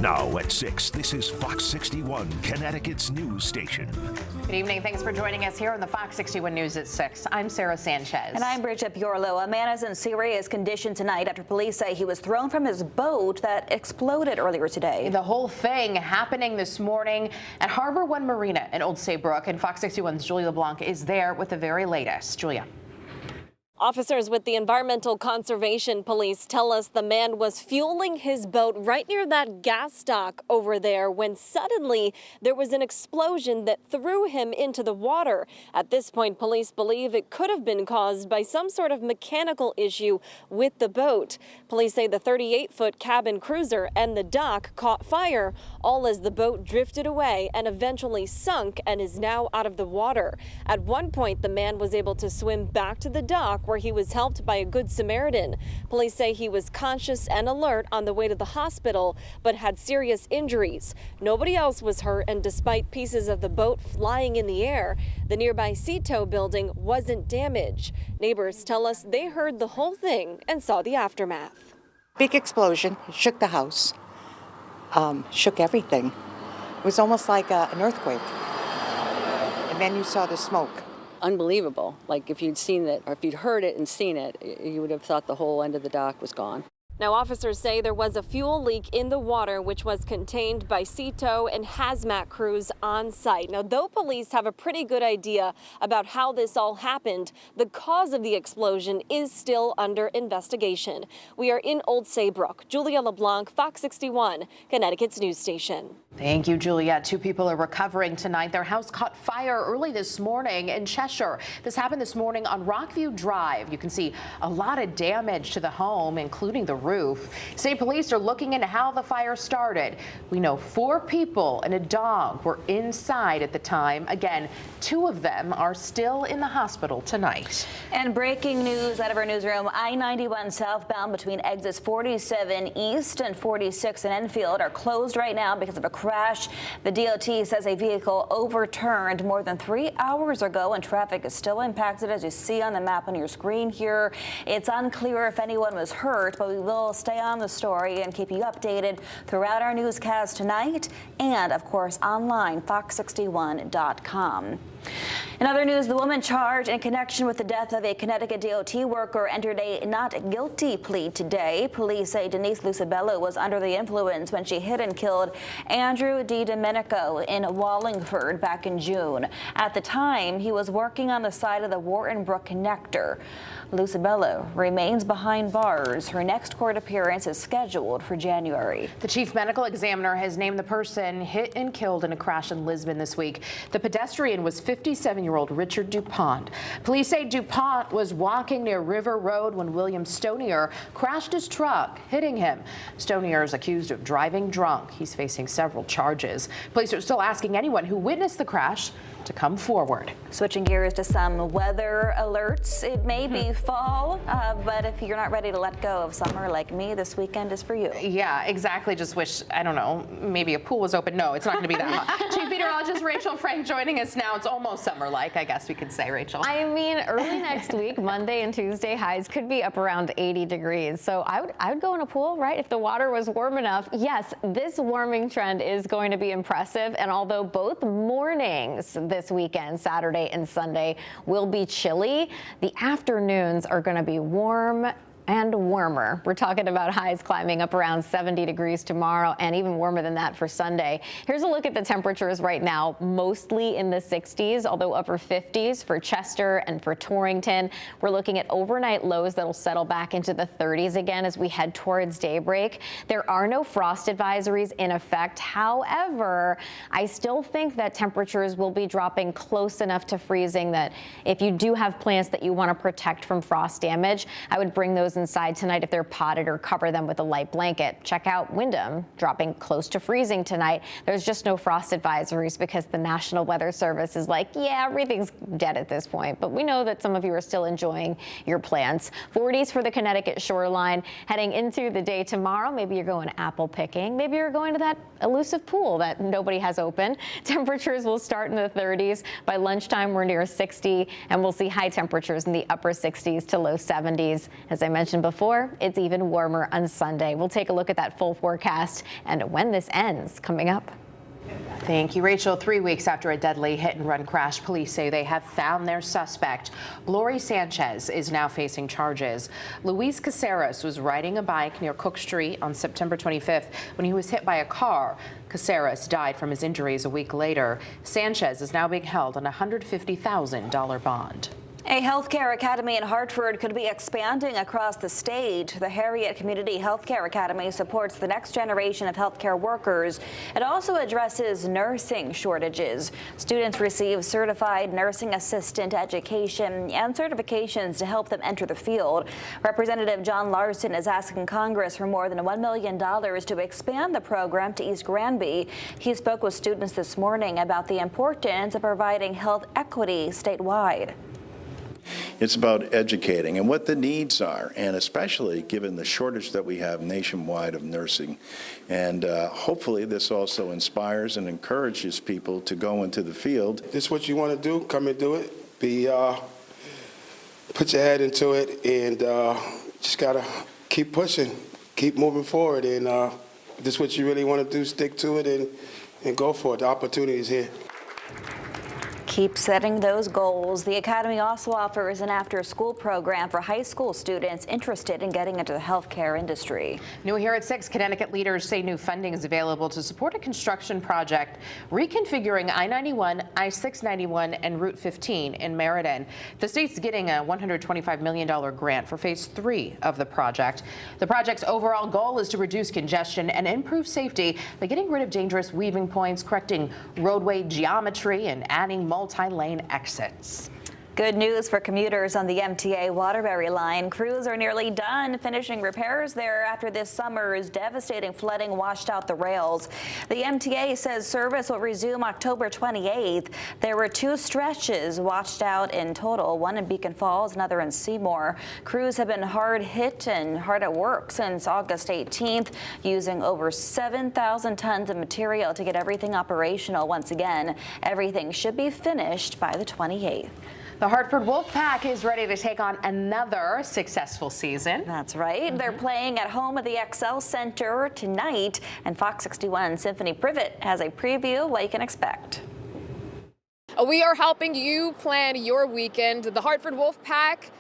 Now at 6, this is Fox 61, Connecticut's news station. Good evening. Thanks for joining us here on the Fox 61 News at 6. I'm Sarah Sanchez. And I'm Bridget Piorlo. A man is in serious condition tonight after police say he was thrown from his boat that exploded earlier today. The whole thing happening this morning at Harbor One Marina in Old Saybrook, and Fox 61's Julia LeBlanc is there with the very latest. Julia. Officers with the Environmental Conservation Police tell us the man was fueling his boat right near that gas dock over there when suddenly there was an explosion that threw him into the water. At this point, police believe it could have been caused by some sort of mechanical issue with the boat. Police say the 38-foot cabin cruiser and the dock caught fire, all as the boat drifted away and eventually sunk and is now out of the water. At one point, the man was able to swim back to the dock where he was helped by a Good Samaritan. Police say he was conscious and alert on the way to the hospital, but had serious injuries. Nobody else was hurt, and despite pieces of the boat flying in the air, the nearby sea tow building wasn't damaged. Neighbors tell us they heard the whole thing and saw the aftermath. Big explosion, shook the house, shook everything. It was almost like an earthquake. And then you saw the smoke. Unbelievable. Like if you'd seen it, or if you'd heard it and seen it, you would have thought the whole end of the dock was gone. Now, officers say there was a fuel leak in the water, which was contained by sea tow and hazmat crews on site. Now, though police have a pretty good idea about how this all happened, the cause of the explosion is still under investigation. We are in Old Saybrook. Julia LeBlanc, Fox 61, Connecticut's news station. Thank you, Julia. 2 people are recovering tonight. Their house caught fire early this morning in Cheshire. This happened this morning on Rockview Drive. You can see a lot of damage to the home, including the roof. State police are looking into how the fire started. We know 4 people and a dog were inside at the time. Again, 2 of them are still in the hospital tonight. And breaking news out of our newsroom, I-91 southbound between exits 47 East and 46 in Enfield are closed right now because of a crash. The DOT says a vehicle overturned more than 3 hours ago, and traffic is still impacted, as you see on the map on your screen here. It's unclear if anyone was hurt, but we will stay on the story and keep you updated throughout our newscast tonight, and of course online, fox61.com. In other news, the woman charged in connection with the death of a Connecticut DOT worker entered a not guilty plea today. Police say Denise Lucibello was under the influence when she hit and killed Andrew DiDomenico in Wallingford back in June. At the time, he was working on the side of the Wharton Brook connector. Lucibello remains behind bars. Her next court appearance is scheduled for January. The chief medical examiner has named the person hit and killed in a crash in Lisbon this week. The pedestrian was 57-year-old Richard DuPont. Police say DuPont was walking near River Road when William Stonier crashed his truck, hitting him. Stonier is accused of driving drunk. He's facing several charges. Police are still asking anyone who witnessed the crash to come forward. Switching gears to some weather alerts. It may be fall, but if you're not ready to let go of summer like me, this weekend is for you. Yeah, exactly. Just wish, I don't know, maybe a pool was open. No, it's not going to be that hot. Chief Meteorologist Rachel Frank joining us now. It's almost summer-like, I guess we could say, Rachel. I mean, early next week, Monday and Tuesday, highs could be up around 80 degrees. So I would go in a pool, right? If the water was warm enough. Yes, this warming trend is going to be impressive. And although both mornings this weekend, Saturday and Sunday, will be chilly, the afternoons are going to be warm and warmer. We're talking about highs climbing up around 70 degrees tomorrow and even warmer than that for Sunday. Here's a look at the temperatures right now, mostly in the 60s, although upper 50s for Chester and for Torrington. We're looking at overnight lows that'll settle back into the 30s again as we head towards daybreak. There are no frost advisories in effect. However, I still think that temperatures will be dropping close enough to freezing that if you do have plants that you want to protect from frost damage, I would bring those inside tonight if they're potted, or cover them with a light blanket. Check out Wyndham, dropping close to freezing tonight. There's just no frost advisories because the National Weather Service is like, yeah, everything's dead at this point. But we know that some of you are still enjoying your plants. 40s for the Connecticut shoreline. Heading into the day tomorrow, maybe you're going apple picking. Maybe you're going to that elusive pool that nobody has open. Temperatures will start in the 30s. By lunchtime, we're near 60, and we'll see high temperatures in the upper 60s to low 70s. As I mentioned mentioned before, it's even warmer on Sunday. We'll take a look at that full forecast and when this ends coming up. Thank you, Rachel. 3 weeks after a deadly hit-and-run crash, police say they have found their suspect. Glory Sanchez is now facing charges. Luis Caceres was riding a bike near Cook Street on September 25th when he was hit by a car. Caceres died from his injuries a week later. Sanchez is now being held on a $150,000 bond. A healthcare academy in Hartford could be expanding across the state. The Harriet Community Healthcare Academy supports the next generation of healthcare workers. It also addresses nursing shortages. Students receive certified nursing assistant education and certifications to help them enter the field. Representative John Larson is asking Congress for more than $1 million to expand the program to East Granby. He spoke with students this morning about the importance of providing health equity statewide. It's about educating and what the needs are, and especially given the shortage that we have nationwide of nursing. And hopefully this also inspires and encourages people to go into the field. This is what you want to do, come and do it. Put your head into it, and just got to keep pushing, keep moving forward. And if this is what you really want to do, stick to it and go for it. The opportunity is here. Keep setting those goals. The Academy also offers an after-school program for high school students interested in getting into the healthcare industry. New here at 6, Connecticut leaders say new funding is available to support a construction project reconfiguring I-91, I-691, and Route 15 in Meriden. The state's getting a $125 million grant for phase 3 of the project. The project's overall goal is to reduce congestion and improve safety by getting rid of dangerous weaving points, correcting roadway geometry, and adding multi-lane exits. Good news for commuters on the MTA Waterbury line. Crews are nearly done finishing repairs there after this summer's devastating flooding washed out the rails. The MTA says service will resume October 28th. There were 2 stretches washed out in total, one in Beacon Falls, another in Seymour. Crews have been hard hit and hard at work since August 18th, using over 7,000 tons of material to get everything operational once again. Everything should be finished by the 28th. The Hartford Wolfpack is ready to take on another successful season. That's right. They're playing at home at the XL Center tonight, and Fox 61 Symphony Privet has a preview of what you can expect. We are helping you plan your weekend. The Hartford Wolfpack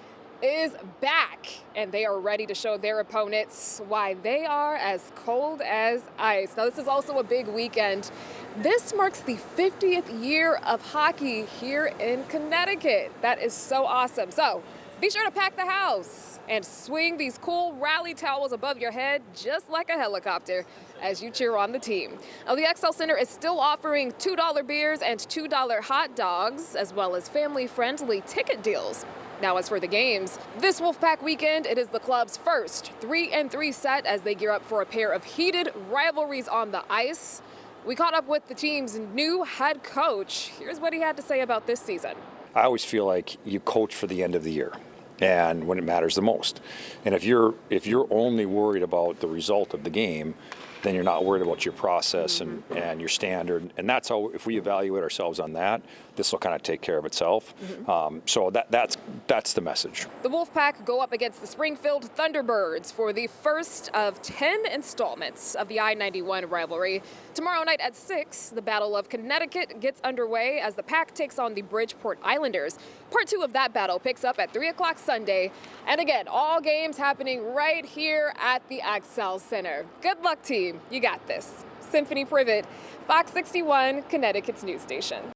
is back, and they are ready to show their opponents why they are as cold as ice. Now, this is also a big weekend. This marks the 50th year of hockey here in Connecticut. That is so awesome. So be sure to pack the house and swing these cool rally towels above your head just like a helicopter as you cheer on the team. Now, the XL Center is still offering $2 beers and $2 hot dogs, as well as family-friendly ticket deals. Now, as for the games, this Wolfpack weekend, it is the club's first 3-3 set as they gear up for a pair of heated rivalries on the ice. We caught up with the team's new head coach. Here's what he had to say about this season. I always feel like you coach for the end of the year and when it matters the most. And if you're only worried about the result of the game, then you're not worried about your process and your standard. And that's how, if we evaluate ourselves on that, this will kind of take care of itself. So that's the message. The Wolfpack go up against the Springfield Thunderbirds for the first of 10 installments of the I-91 rivalry. Tomorrow night at 6, the Battle of Connecticut gets underway as the Pack takes on the Bridgeport Islanders. Part 2 of that battle picks up at 3 o'clock Sunday. And again, all games happening right here at the XL Center. Good luck, team. You got this. Symphony Privet, Fox 61, Connecticut's news station.